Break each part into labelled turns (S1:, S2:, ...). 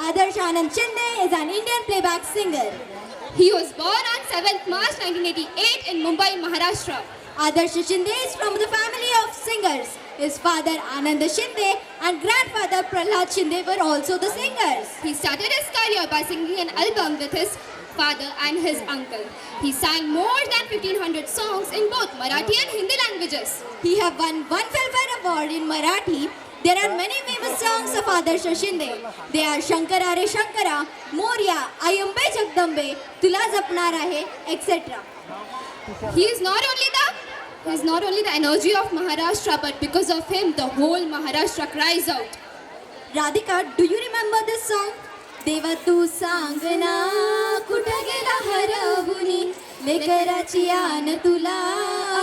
S1: Adarsh Anand Shinde is an Indian playback singer.
S2: He was born on 7th March 1988 in Mumbai, Maharashtra.
S1: Adarsh Shinde is from the family of singers. His father Anand Shinde and grandfather Prahlad Shinde were also the singers.
S2: He started his career by singing an album with his father and his uncle. He sang more than 1500 songs in both Marathi and Hindi languages.
S1: He have won one Filmfare Award in Marathi. There are many famous songs of Adarsh Shinde. They are Shankara Re Shankara, Moria, Ayambe Jagdambe, Tula Japnar Ahe, etc.
S2: He is not only the energy of Maharashtra, but because of him, the whole Maharashtra cries out.
S1: Radhika, do you remember this song? देवा तू सांगना कुठं गेला हरवुनी लेकराची आन तुला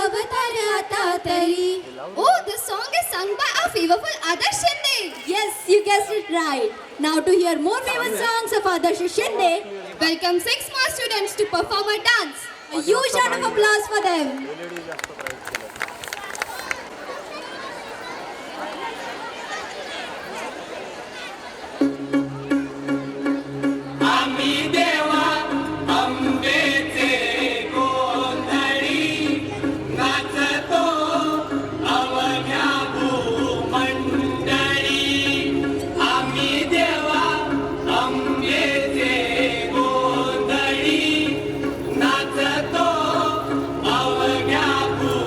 S1: अवतार आता तरी.
S2: Oh, this song is sung by our favorite Adarsh Shinde.
S1: Yes, you guessed it right. Now to hear more famous songs of Adarsh Shinde,
S2: Welcome 6 more students to perform a dance.
S1: a huge round of applause for them.
S3: आम्ही देवा अंबेचे गोंधळी नाचतो अवघ्या भूमंडळी. आम्ही देवा अंबेचे गोंधळी नाचतो अवघ्या भूमंडळी.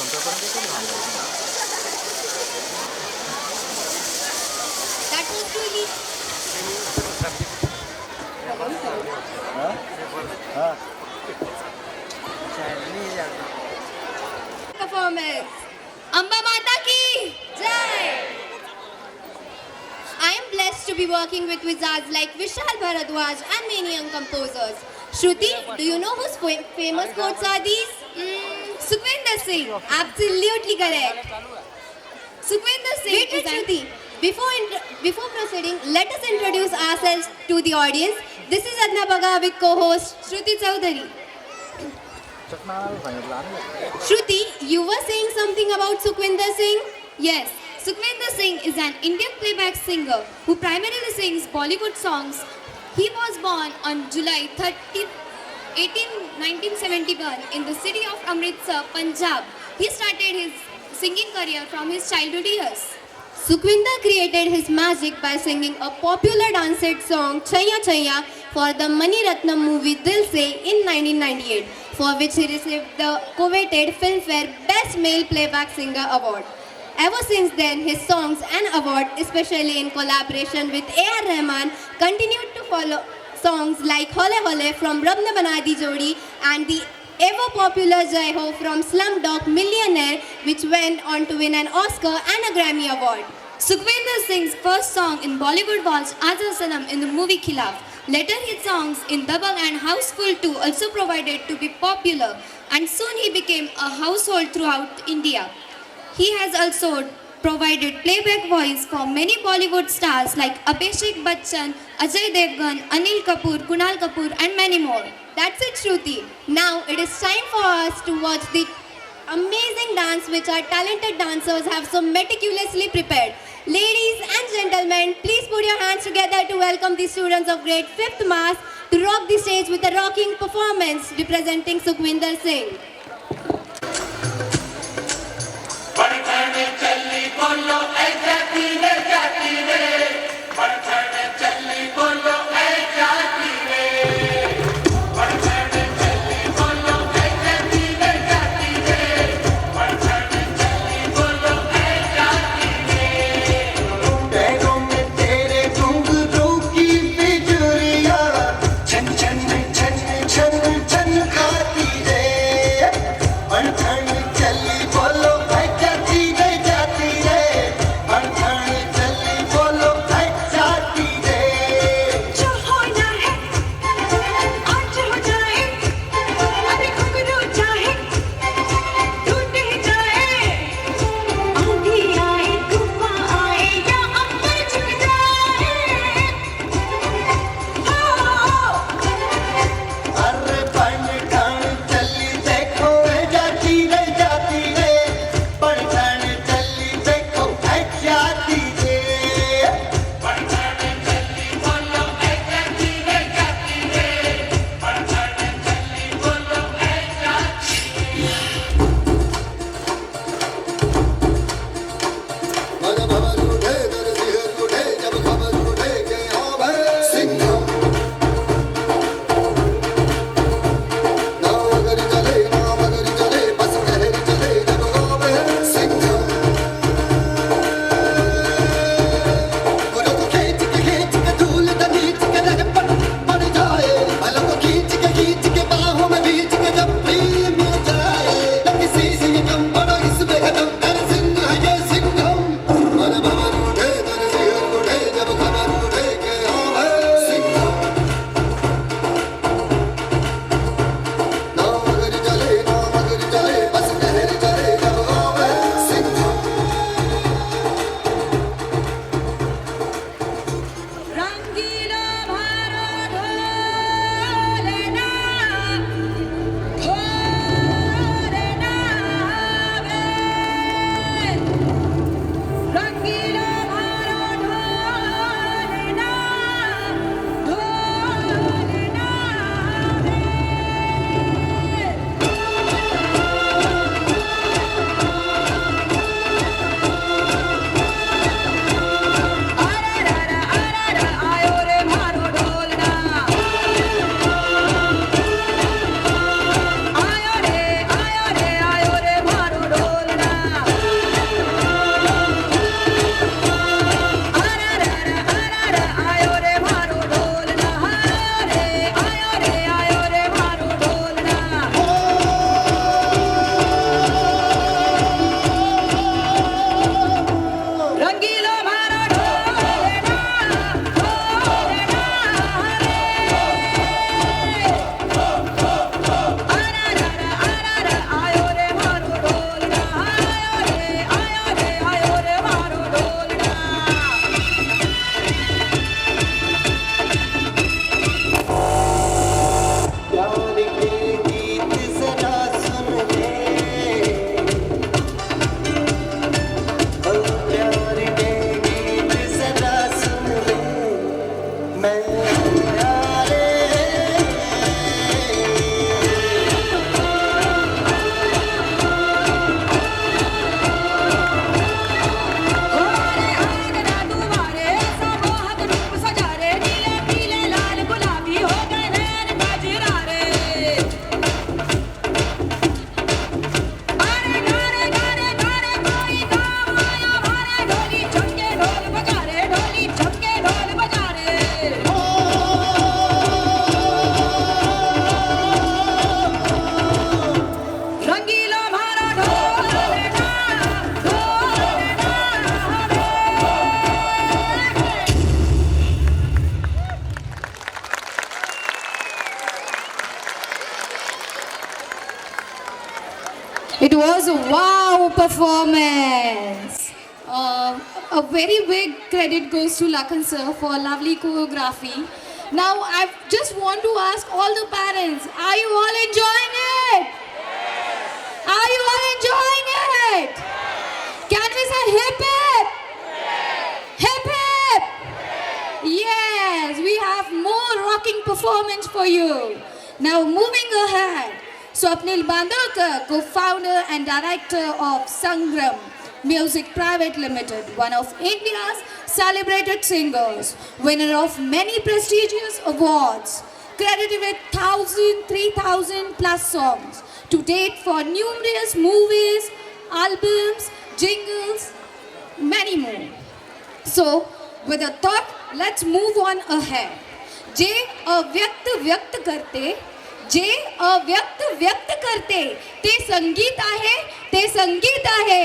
S2: That was really performance. Amba Mata ki Jai! I am blessed to be working with wizards like Vishal Bharadwaj and many young composers. Shruti, do you know whose famous quotes are these? Sukhvinder Singh. Absolutely correct. Sukhvinder Singh. Wait, Shruti. Before proceeding, let us introduce ourselves to the audience. This is Adna Baga with co-host Shruti Chaudhary. Shruti, you were saying something about Sukhvinder Singh?
S4: Yes, Sukhvinder Singh is an Indian playback singer who primarily sings Bollywood songs. He was born on July 30, 1971 in the city of Amritsar, Punjab. He started his singing career from his childhood years.
S2: Sukhvinder created his magic by singing a popular dance hit song Chaiya Chaiya for the Mani Ratnam movie Dil Se in 1998, for which he received the coveted Filmfare Best Male Playback Singer Award. Ever since then, his songs and award, especially in collaboration with A.R. Rahman, continued to follow songs like Hole Hole from Rab Ne Bana Di Jodi and the ever popular Jai Ho from Slumdog Millionaire, which went on to win an Oscar and a Grammy Award.
S4: Sukhvinder Singh's first song in Bollywood was Aaja Sanam in the movie Khilaf. Later his songs in Dabang and Houseful 2 also provided to be popular, and soon he became a household throughout India. He has also provided playback voice for many Bollywood stars like Abhishek Bachchan, Ajay Devgan, Anil Kapoor, Kunal Kapoor and many more.
S2: That's it, Shruti. Now it is time for us to watch the amazing dance which our talented dancers have so meticulously prepared. Ladies and gentlemen, please put your hands together to welcome the students of grade 5th Mass to rock the stage with a rocking performance representing Sukhvinder Singh.
S3: बढ़ चली बोलो ऐ जाती रे बढ़ चली बोलो ऐ जाती रे बढ़ चली बोलो ऐ जाती रे बढ़ चली बोलो ऐ जाती रे
S5: पैरों में तेरे घुंघरू की बिजुरियां छन छन छन छन छन खाती रे
S1: It was a wow performance. A very big credit goes to Lakan sir for lovely choreography. Now I just want to ask all the parents, are you all enjoying it? Are you all enjoying it? Can we say hip hip? Hip hip! Yes, we have more rocking performance for you. Now moving ahead, Swapnil Bandolkar, co-founder and director of Sangram Music Private Limited, one of India's celebrated singers, winner of many prestigious awards, credited with 3,000 plus songs to date for numerous movies, albums, jingles, many more. So, with a thought, let's move on ahead. जे अव्यक्त व्यक्त करते, जे अव्यक्त व्यक्त करते, ते संगीत आहे, ते संगीत आहे.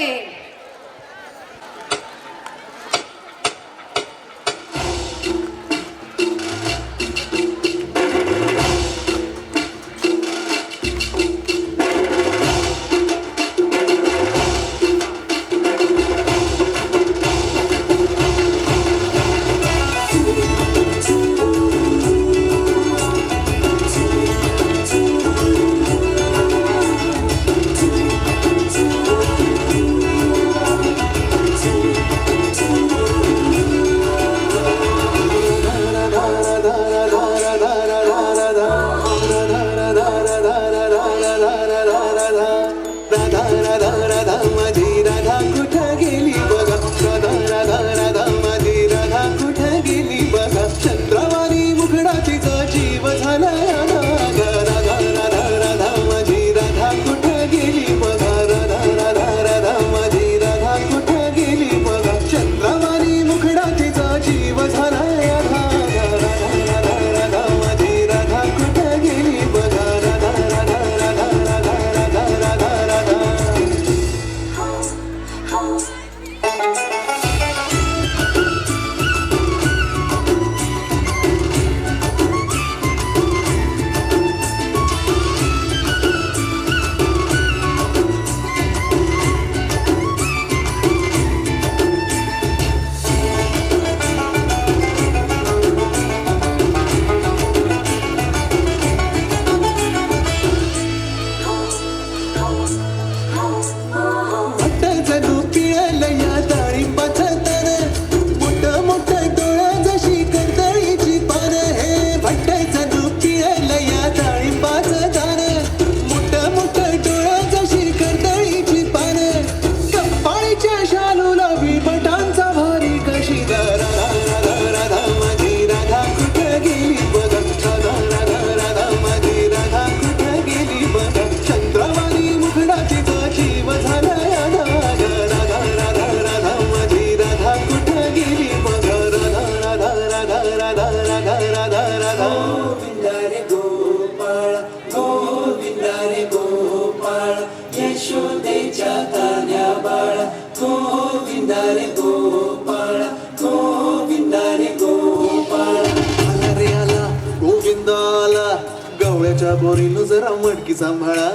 S5: गवळ्याच्या बोरीनं जरा मटकी सांभाळा.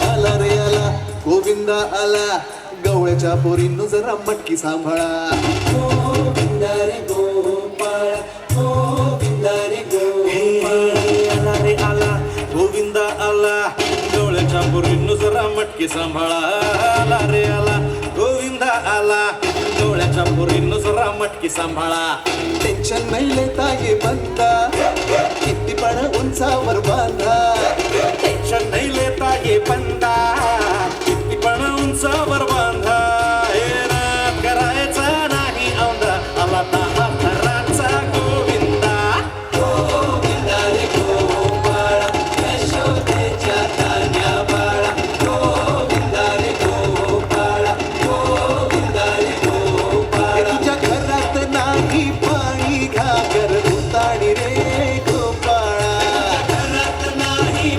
S5: आला रे आला गोविंदा आला, गवळ्याच्या बोरीनं जरा मटकी सांभाळा. गोविंदा रे गोपाळ, गोविंदा रे गोपाळ. आला रे आला गोविंदा आला, गवळ्याच्या बोरीनं जरा मटकी सांभाळा. आला रे आला गोविंदा आला, गवळ्याच्या बोरीनं जरा मटकी सांभाळा. टेन्शन नाही लेता ये बंदा, किती पण उंचावर बांधा. टेन्शन नाही लेता ये बंदा, किती पण उंचावर बांधा. हेरात करायचा नाही औंधा, आला दहा थराचा गोविंदा. गोविंदा रे गोपाळ, यशोदेच्या तान्या बाळा. गोविंदा रे गोपाळ, गोविंदा रे गोपाळ. तुझ्या घरात नाही पाणी घागर उताणी रे गोपाळा. घरात नाही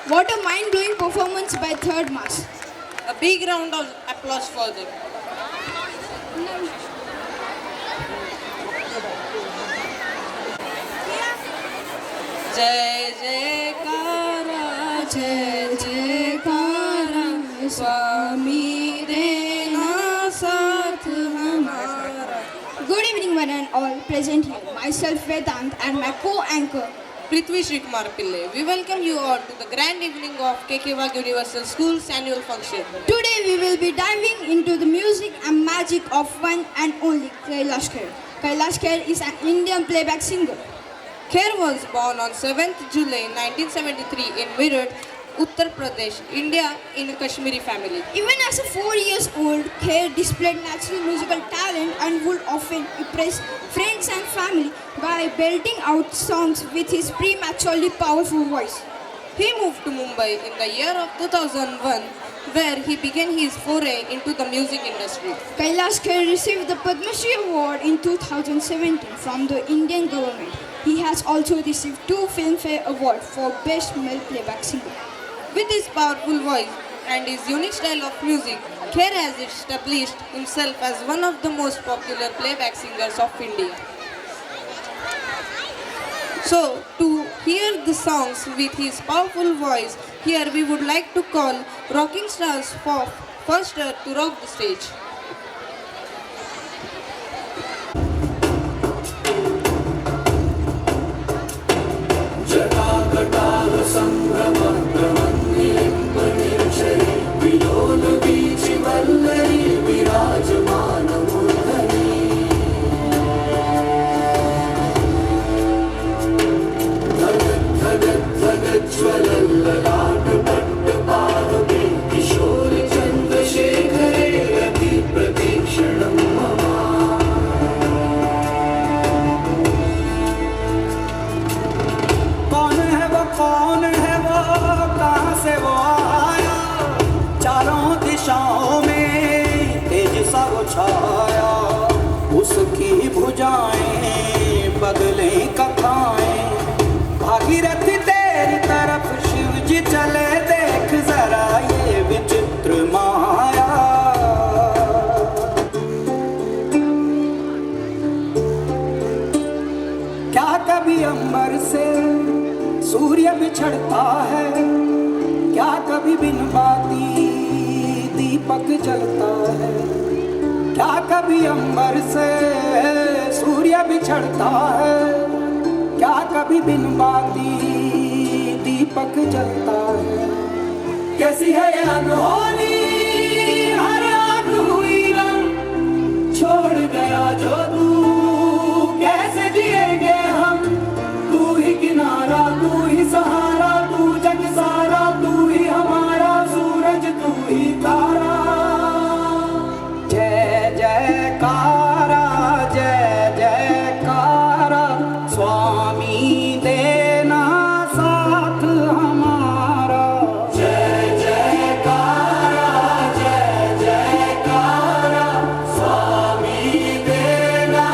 S1: What a mind-blowing performance by Third Mass.
S6: A big round of applause for them. जय जयकारा जय जयकारा स्वामी देना साथ हमारा.
S1: Good evening, one and all present here. Myself Vedant and my co-anchor.
S6: Prithvi Shri Kumar Pillai. We welcome you all to the grand evening of KK Wagh Universal School's annual function.
S1: Today we will be diving into the music and magic of one and only Kailash Kher. Kailash Kher is an Indian playback singer.
S6: Kher was born on 7th July 1973 in Meerut, Uttar Pradesh, India, in a Kashmiri family.
S1: Even as a 4 years old, Kher displayed natural musical talent and would often impress friends and family by belting out songs with his prematurely powerful voice.
S6: He moved to Mumbai in the year of 2001, where he began his foray into the music industry.
S1: Kailash Kher received the Padma Shri Award in 2017 from the Indian government. He has also received 2 Filmfare Awards for Best Male Playback Singer.
S6: With his powerful voice and his unique style of music, Kher has established himself as one of the most popular playback singers of India. So, to hear the songs with his powerful voice, here we would like to call rocking stars for first to rock the stage.
S5: कौन है वो कहाँ से वो आया, चारों दिशाओं में तेज सा वो छाया, उसकी भुजाएं बदले कथाएं, भागीरथ तेरी तरफ शिव जी चले, देख जरा ये विचित्र माया. क्या कभी अंबर से सूर्य बिछड़ता है, क्या कभी बिन बाती दीपक जलता है, क्या कभी अंबर से सूर्य बिछड़ता है, क्या कभी बिन बाती दीपक जलता है. कैसी है ये अनहोनी हर आँख हुई रंग, छोड़ गया जो तू कैसे जिएंगे हम, तू ही किनारा तू ही सहारा, तू जग सारा तू ही हमारा, सूरज तू ही तारा. जय जयकारा जय जयकारा स्वामी देना साथ हमारा. जय जयकारा जय जयकारा स्वामी देना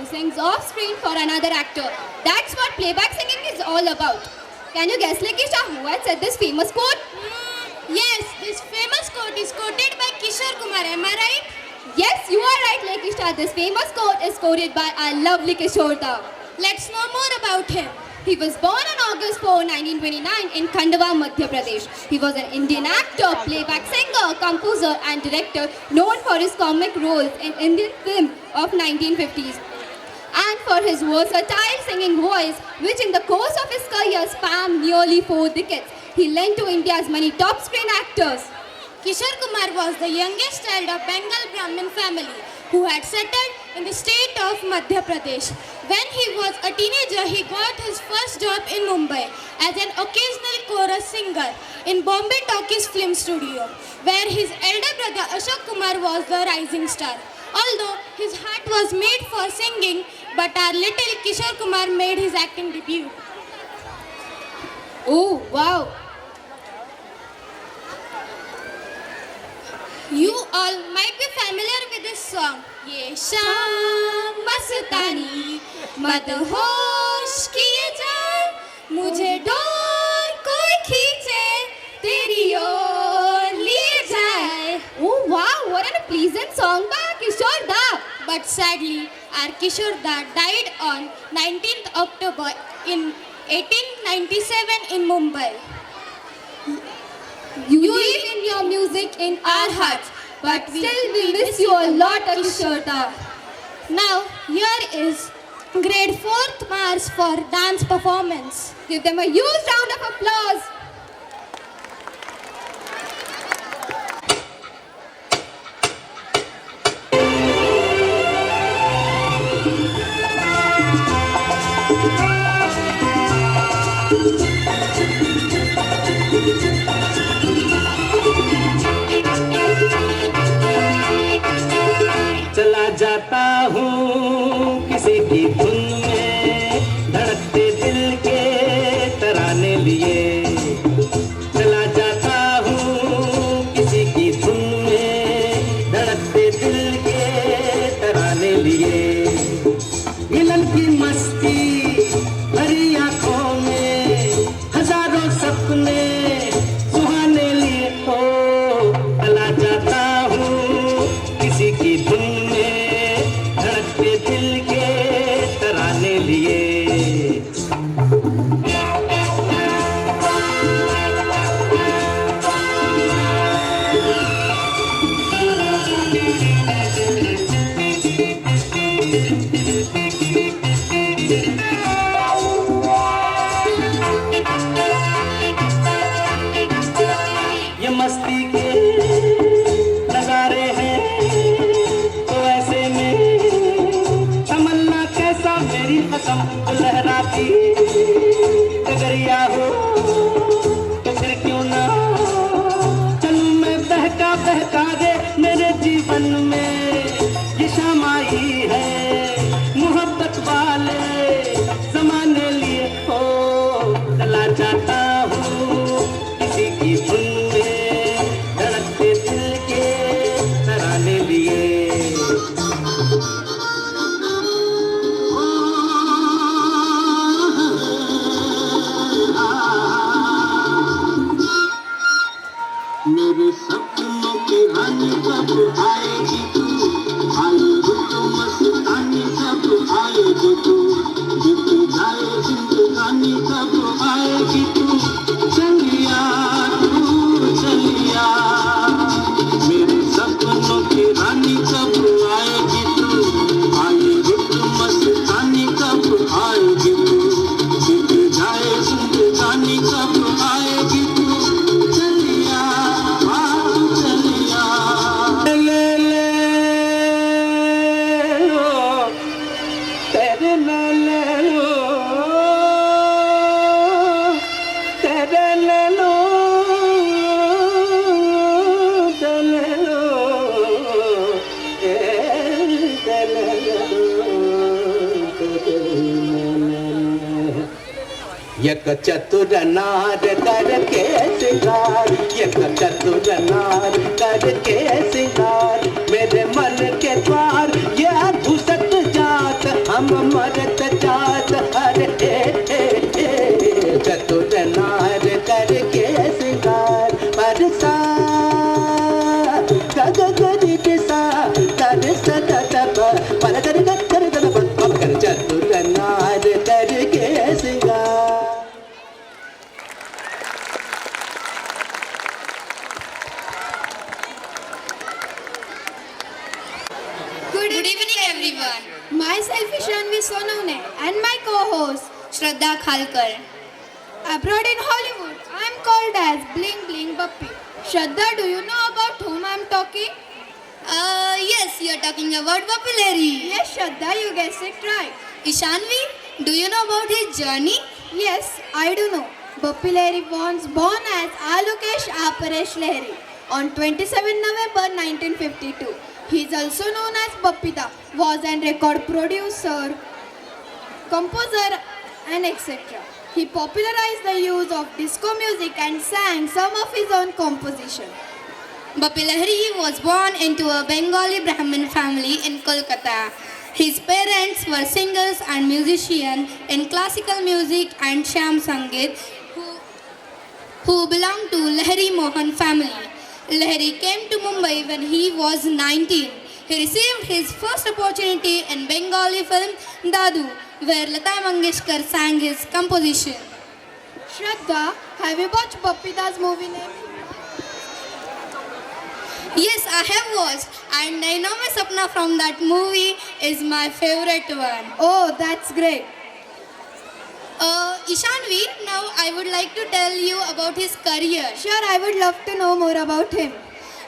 S4: who sings off screen for another actor. That's what playback singing is all about. Can you guess, Lekisha, who had said this famous quote?
S7: Yes, this famous quote is quoted by Kishore Kumar, am I right?
S4: Yes, you are right, Lekisha. This famous quote is quoted by our lovely Kishore Da.
S7: Let's know more about him.
S4: He was born on August 4, 1929 in Khandwa, Madhya Pradesh. He was an Indian actor, playback singer, composer and director known for his comic roles in Indian film of 1950s and for his versatile singing voice, which in the course of his career spanned nearly 4 decades. He lent to India's many top screen actors.
S7: Kishore Kumar was the youngest child of Bengal Brahmin family who had settled in the state of Madhya Pradesh. When he was a teenager, he got his first job in Mumbai as an occasional chorus singer in Bombay Talkies Film Studio, where his elder brother Ashok Kumar was the rising star. Although his heart was made for singing, but our little Kishore Kumar made his acting debut.
S4: Oh, wow.
S7: You all might be familiar with this song. ये शाम मस्तानी मदहोश किए जाए, मुझे door कोई खींचे तेरी ओर लिए जाए.
S4: Oh, wow. What a pleasant song by Kishore Da.
S7: But sadly, our Kishore Da died on 19th October in 1897 in Mumbai.
S4: You live in your music in our hearts, but still we miss you a lot, Kishore Da.
S7: Now, here is grade 4th march for dance performance.
S4: Give them a huge round of applause.
S8: चला जाता हूँ किसी की धुन में, धड़कते दिल के तराने लिए. चला जाता हूँ किसी की धुन में, धड़कते दिल के तराने लिए. मिलन की मस्ती भरी आंखों में, हजारों सपने सुहाने लिए. हो चला जाता हूँ किसी की धुन में, धड़कते दिल के तराने लिए. ये मस्ती के नजारे हैं तो ऐसे में तमन्ना कैसा मेरी कसम लहराती डगरिया हो तो फिर क्यों ना चलूं मैं बहका बहका दे मेरे जीवन में. ये शाम आई है मोहब्बत वाले जमाने लिए. हो चला जाता हूँ किसी की धुन में, धड़कते दिल के तराने लिए.
S3: मेरे सपनों की रानी कब आएगी तू, आएगी तो मस्तानी कब आएगी तू, बीत जाए जिंदगानी कब आएगी तू. चलिया तू चलिया, मेरे सपनों की रानी कब आएगी तू, आएगी तो मस्तानी कब आएगी तू, बीत जाए जिंदगानी कब आएगी तू. चलिया चलिया
S8: ले ले लो तेरे ले लो, तेरे ले लो, तेरे लो, तेरे लो. यक चतुर नार करके सिंगार, यक चतुर नार करके सिंगार, मेरे मन के द्वार ये घुसत जात हम
S4: Good evening, everyone.
S2: Myself is Shanvi Sonavne and my co-host
S4: Shraddha Khalkar.
S2: abroad in Hollywood. I am called as Bling Bling Bappy. Shraddha, do you know about whom I am talking?
S4: Yes, you're talking about Bappy Lahiri.
S2: Yes, Shraddha, you guessed it right.
S4: Ishanvi, do you know about his journey?
S2: Yes, I do know. Bappy Lahiri was born as Alukesh Aparesh Lahiri on 27 November 1952. He is also known as Bappida, was a record producer, composer and etc. He popularized the use of disco music and sang some of his own composition.
S4: Bappy Lahiri was born into a Bengali Brahmin family in Kolkata. His parents were singers and musicians in classical music and Shyam Sangeet who belonged to Lahiri Mohan family. Lahiri came to Mumbai when he was 19. He received his first opportunity in Bengali film Dadu, where Lata Mangeshkar sang his composition.
S2: Shraddha, have you watched Bappida's movie name?
S4: Yes, I have watched, and I know my Sapna from that movie is my favorite one.
S2: Oh, that's great.
S4: Ishanvi, now I would like to tell you about his career.
S2: Sure, I would love to know more about him.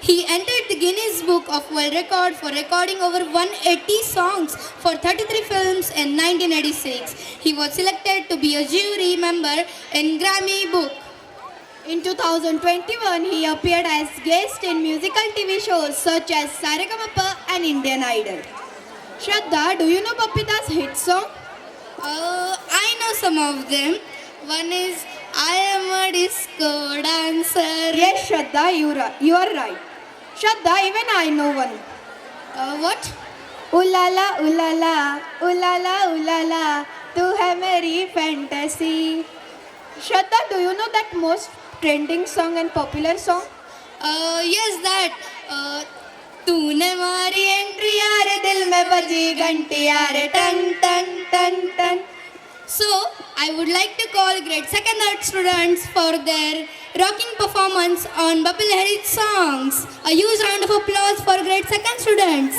S4: He entered the Guinness Book of World Record for recording over 180 songs for 33 films in 1986. He was selected to be a jury member in Grammy Book.
S2: In 2021, he appeared as guest in musical TV shows such as Saregamapa and Indian Idol. Shraddha, do you know Bappida's hit song?
S4: I know some of them. One is I am a disco dancer.
S2: Yes, Shraddha, you are right. Shraddha, even I know one.
S4: What?
S2: Ooh la la, ooh la la, ooh la la, ooh la la, tu hai meri fantasy. Shraddha, do you know that most trending song and popular song?
S4: Yes, that. तूने मारी entry यारे दिल में बजी घंटी यारे टन टन टन टन. So, I would like to call grade 2nd students for their rocking performance on Bappy Lahiri's songs. A huge round of applause for grade 2nd students.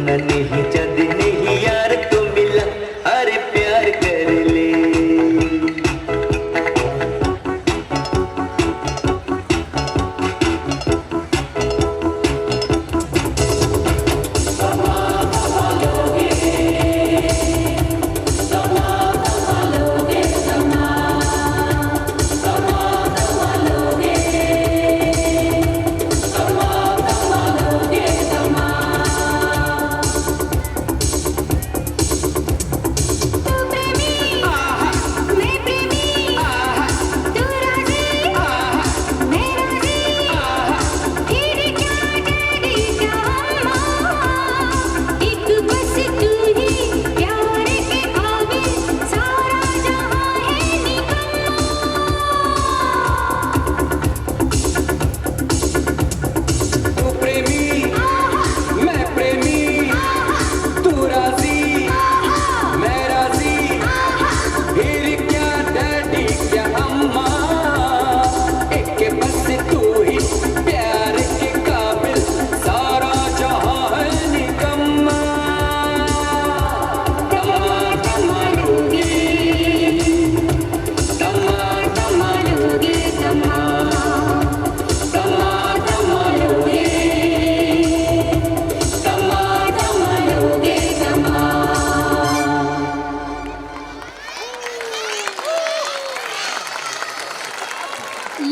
S8: अपना नहीं जद नहीं यार को मिला अरे प्यार कर ले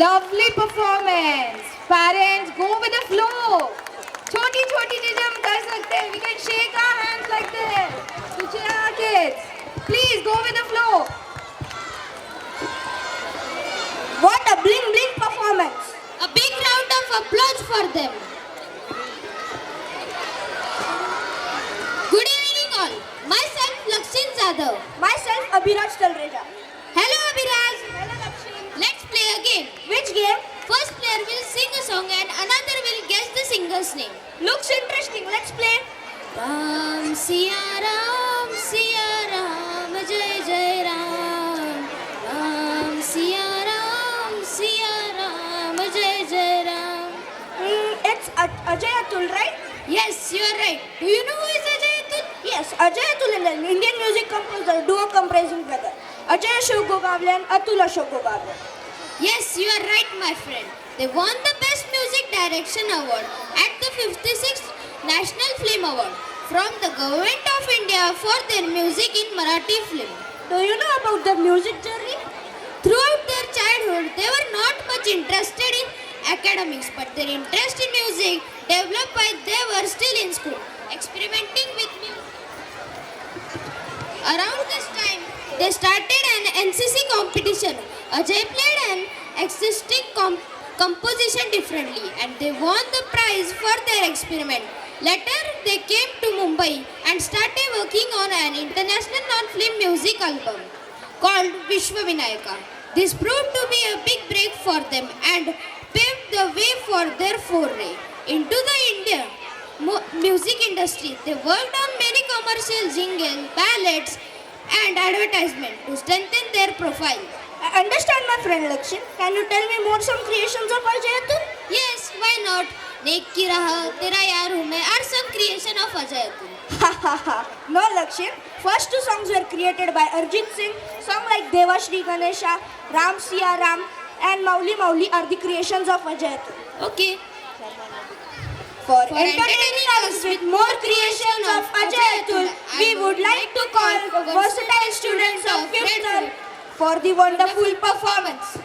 S2: Lovely performance. Parents, go with the flow. छोटी छोटी चीजें हम कर सकते हैं. We can shake our hands like this. To cheer our kids. Please go with the flow.
S1: What a bling bling performance.
S7: A big round of applause for them. Good evening all. Myself Lakshin Jadhav.
S1: Myself Abhiraj Talreja.
S7: Hello Abhiraj.
S1: Hello Lakshmi.
S7: Let's play a game.
S1: Which game?
S7: First player will sing a song and another will guess the singer's name.
S1: Looks interesting. Let's play.
S7: Ram Siya Ram Jai Jai Ram. Ram Siya Ram Jai Jai Ram.
S1: It's Ajay Atul, right?
S7: Yes, you are right. Do you know who is Ajay Atul?
S1: Yes, Ajay Atul is an Indian music composer, duo comprising brother. Ajay Ashok Gogavle and Atul Ashok Gogavle.
S7: Yes, you are right, my friend. They won the Best Music Direction Award at the 56th National Film Award from the Government of India for their music in Marathi film.
S1: Do you know about their music journey?
S7: Throughout their childhood, they were not much interested in academics, but their interest in music developed while they were still in school, experimenting with music. Around this time, they started an NCC competition. Ajay played an existing composition differently and they won the prize for their experiment. Later, they came to Mumbai and started working on an international non-film music album called Vishwa Vinayaka. This proved to be a big break for them and paved the way for their foray into the Indian music industry. They worked on many commercial jingles, ballads and advertisements to strengthen their profile.
S1: I understand my friend Lakshin. Can you tell me more some creations of Ajay Atul?
S7: Yes, why not? Nek Ki Raah, Tera Yaar Hoon Main are some creation of Ajay Atul.
S1: Ha ha ha. No Lakshin. First two songs were created by Arjit Singh. Songs like Deva Shri Ganesha, Ram Siya Ram and Mauli Mauli are the creations of Ajay Atul.
S7: Okay.
S1: For entertaining us with more creations of Ajay Atul, we would like to call versatile students of 5th term for the wonderful performance.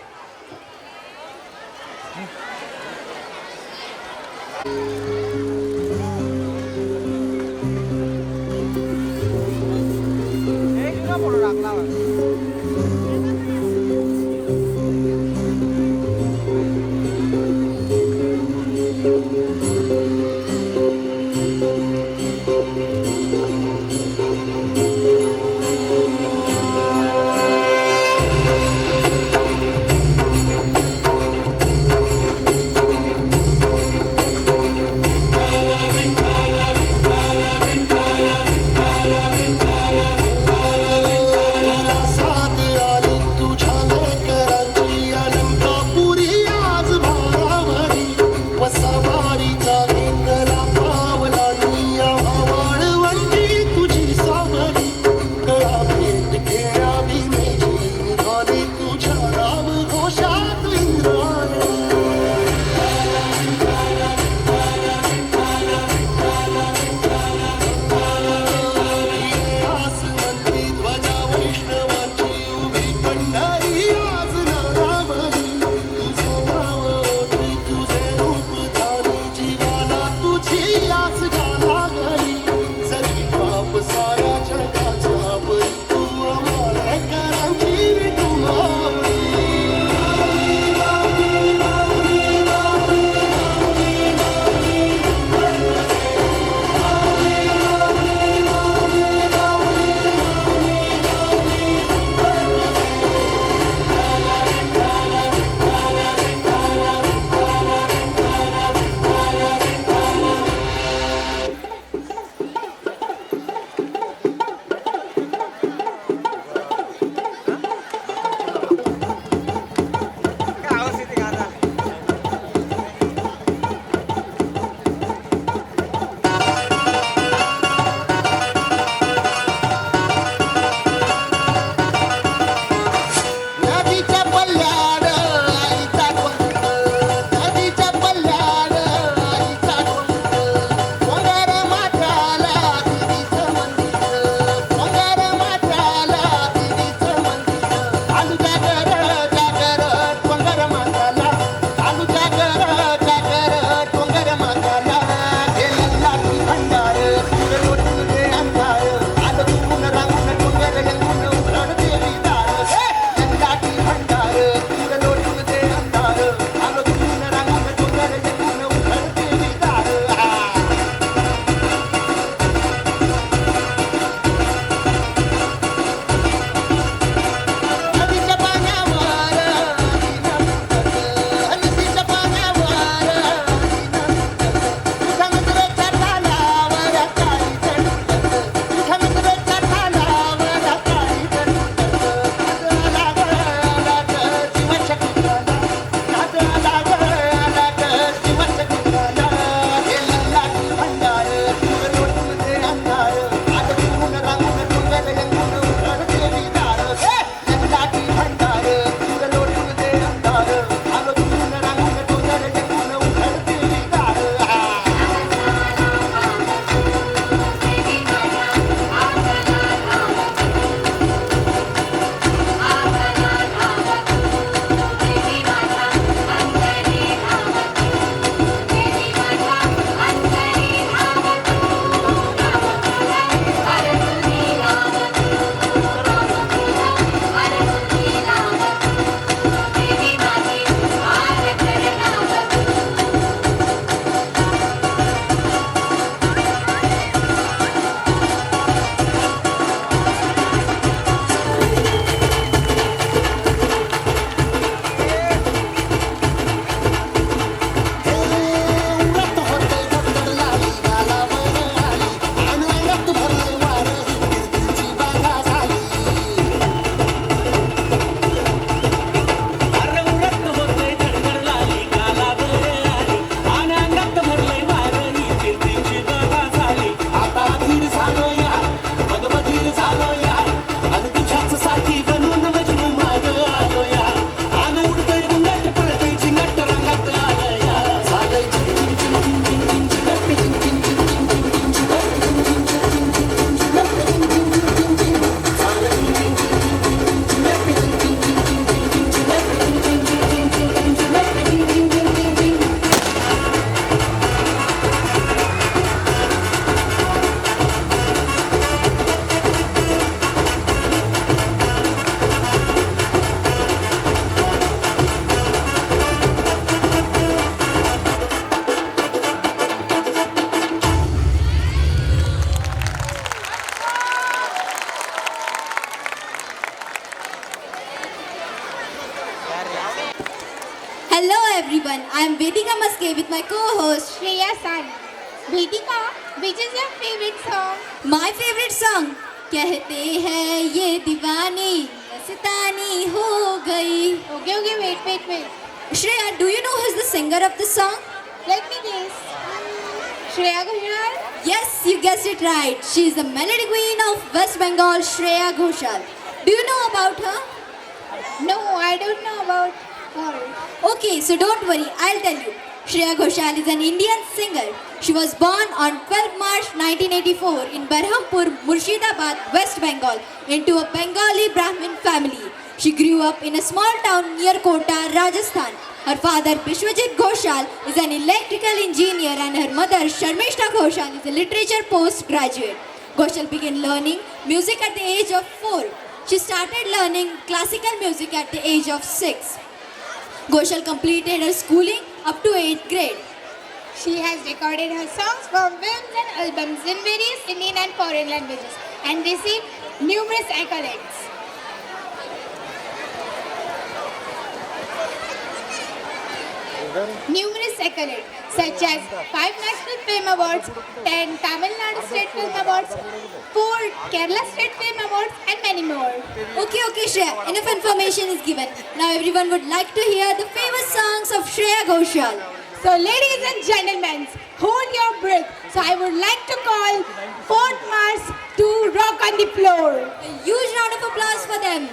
S1: Vedika Maske with my co-host.
S7: Shreya San. Vedika, which is your favorite song?
S1: My favorite song. कहते हैं ये दीवानी मस्तानी हो गई.
S7: Okay, wait.
S1: Shreya, do you know who's the singer of the song?
S7: Let me guess. Shreya Ghoshal?
S1: Yes, you guessed it right. She is the melody queen of West Bengal, Shreya Ghoshal. Do you know about her?
S7: No, I don't know about her.
S1: Okay, so don't worry, I'll tell you. Shreya Ghoshal is an Indian singer. She was born on 12 March 1984 in Berhampur, Murshidabad, West Bengal, into a Bengali Brahmin family. She grew up in a small town near Kota, Rajasthan. Her father, Bishwajit Ghoshal, is an electrical engineer and her mother, Sharmishta Ghoshal, is a literature postgraduate. Ghoshal began learning music at the age of 4. She started learning classical music at the age of 6. Ghoshal completed her schooling up to 8th grade.
S7: She has recorded her songs for films and albums in various Indian and foreign languages and received numerous accolades. Such as 5 National Film Awards, 10 Tamil Nadu State Film Awards, 4 Kerala State Film Awards and many more.
S1: Okay, Shreya, enough information is given. Now everyone would like to hear the famous songs of Shreya Ghoshal.
S7: So ladies and gentlemen, hold your breath. So I would like to call Fort Mars to rock on the floor.
S1: A huge round of applause for them.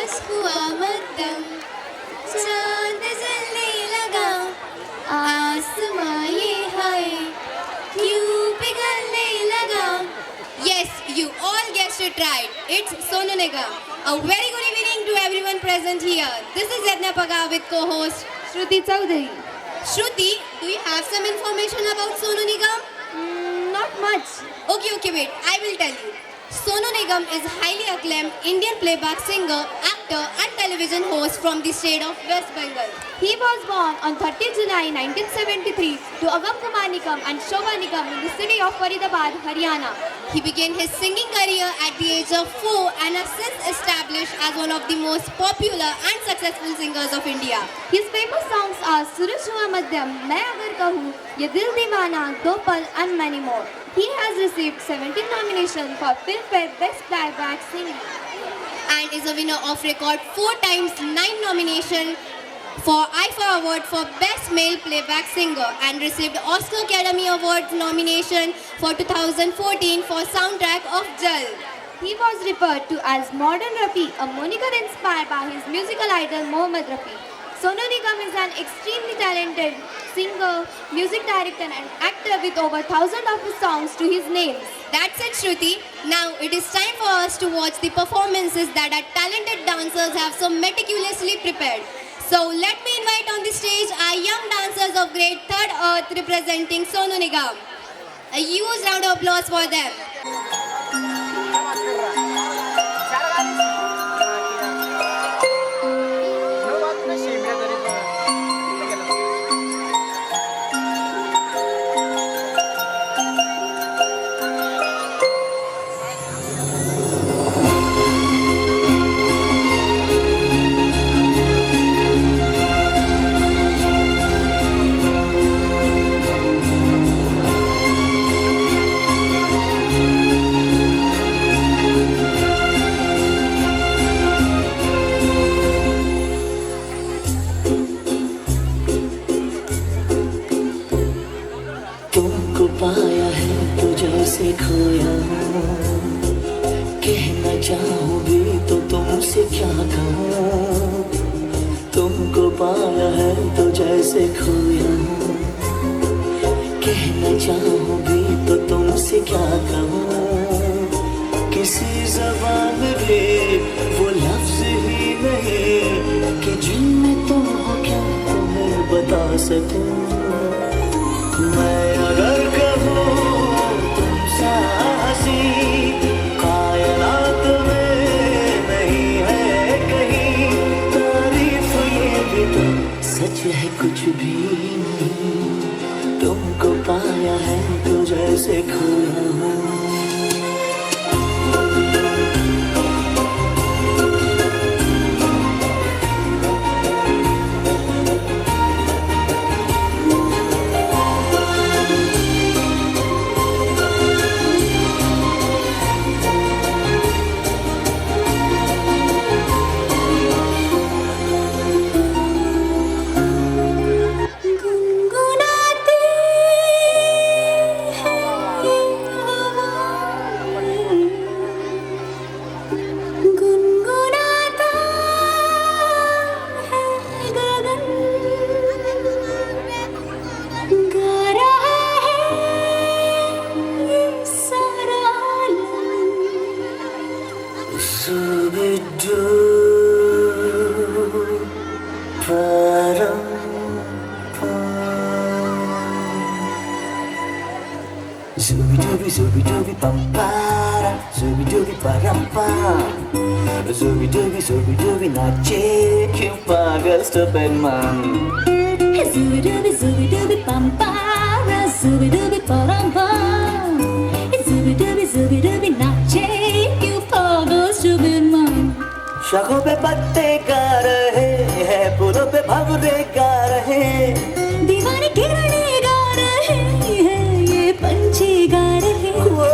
S1: आज हुआ मध्यम, चांद जलने लगा, आसमां ये हाय क्यों पिघलने लगा.
S2: Yes, you all guessed it right. It's Sonu Nigam. A very good evening to everyone present here. This is Yadnya Paga with co-host Shruti Chaudhary. Shruti, do you have some information about Sonu Nigam?
S1: Not much.
S2: Okay, wait. I will tell you. Sonu Nigam is a highly acclaimed Indian playback singer, actor and television host from the state of West Bengal.
S1: He was born on 30 July 1973 to Agam Kumar Nigam and Shobha Nigam in the city of Faridabad, Haryana.
S2: He began his singing career at the age of 4 and has since established as one of the most popular and successful singers of India.
S1: His famous songs are Suraj Hua Madhyam, Main Agar Kahu, Ye Dil Deewana, Do Pal and many more. He has received 17 nominations for Filmfare Best Playback Singer
S2: And is a winner of record 4 times 9 nominations for IFA Award for Best Male Playback Singer and received Oscar Academy Awards nomination for 2014 for soundtrack of Jal.
S1: He was referred to as Modern Rafi, a moniker inspired by his musical idol Mohammad Rafi. Sonu Nigam is an extremely talented singer, music director and actor with over 1,000 of his songs to his names.
S2: That's it, Shruti. Now it is time for us to watch the performances that our talented dancers have so meticulously prepared. So let me invite on the stage our young dancers of Great Third Earth representing Sonu Nigam. A huge round of applause for them.
S9: तुमको पाया है तो जैसे खोया हूँ, कहना चाहूँ भी तो तुमसे क्या कहूँ. तुमको पाया है तो जैसे खोया हूँ, कहना चाहूँ भी तो तुमसे क्या कहूँ. किसी जबान में भी वो लफ्ज ही नहीं कि जिनमें तुम हो क्या तुम्हें बता सकूं. मैं अगर कहूँ तुमसे हंसी कायनात में नहीं है कहीं, तारीफ ये भी तो सच है कुछ भी नहीं. तुमको पाया है तो जैसे खोया हूँ.
S1: गुनगुनाती है ये हवा, गुनगुनाता है गगन, गा रहा है ये सारा आलम.
S9: Zubidu param Zubidubi pampara, zubidubi parampa, zubidubi nache que paga stupid man.
S1: Zubidubi zubidubi pampara, zubidubi parampa, zubidubi nache you pagal stupid man.
S9: शाखों पे पत्ते गा रहे हैं, फूलों पे भंवरे गा रहे,
S1: दीवानी किरणें गा रहे हैं, ये पंछी गा रहे.
S9: वो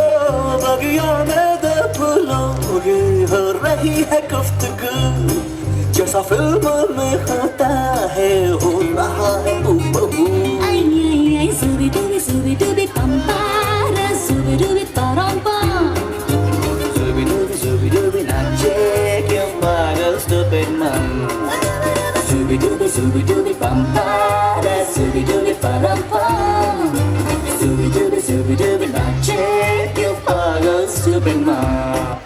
S9: बगिया में दो फूलों की हो रही है गुफ्तगू, जैसा फिल्म में होता है हो रहा है हूबहू.
S1: Ay ay ay zubidubi pampara, zubidubi parampa.
S9: Zubidubi nache que paga stupid
S8: Superman. Scooby Dooby Scooby Dooby Bum Bada Scooby Dooby Bum Bum. Scooby Dooby Magic, you follow Superman.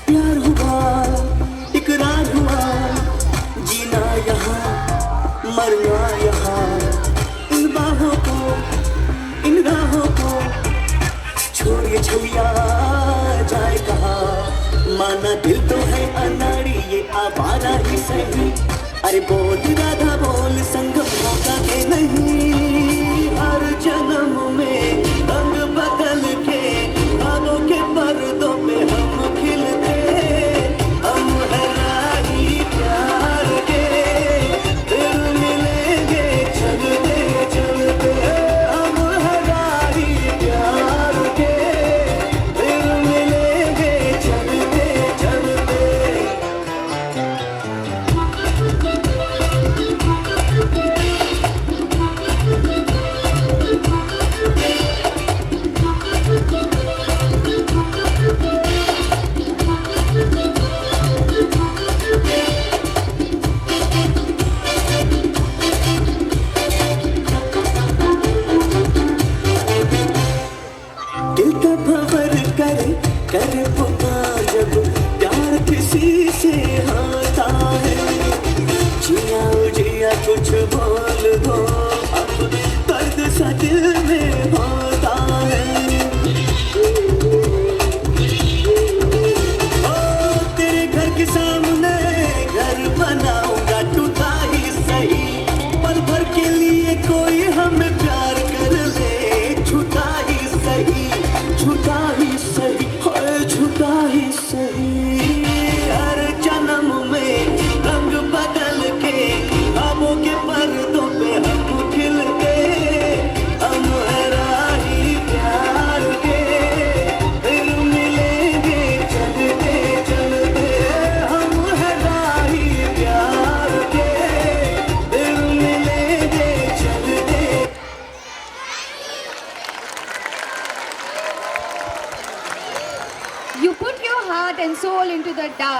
S9: प्यार हुआ इकरार हुआ जीना यहाँ मरना यहाँ इन बाहों को इन राहों को छोड़िए छलिया जाए कहाँ माना दिल तो है अनाड़ी ये आवारा ही सही अरे बोल राधा बोल संगम होगा के नहीं हर जन्म में रंग बदल के बालों के पर्दों पे हम खिलते हम है राही प्यार के फिर मिलेंगे चलते चलते हम है राही प्यार के फिर मिलेंगे चलते चलते दिल का भंवर करे पुकार जब प्यार किसी से होता है जिया कुछ बोल दो अब दर्द सा दिल में होता है ओ तेरे घर के सामने घर बनाऊंगा टूटा ही सही पल भर के लिए कोई हमें प्यार कर ले झूठा ही सही हाय झूठा ही सही हर जन्म में रंग बदल के ख्वाबों के पर्दों पे हम खिलते हम है राही प्यार के फिर मिलेंगे चलते चलते हम है राही प्यार के फिर मिलेंगे चलते
S2: You put your heart and soul into the dance.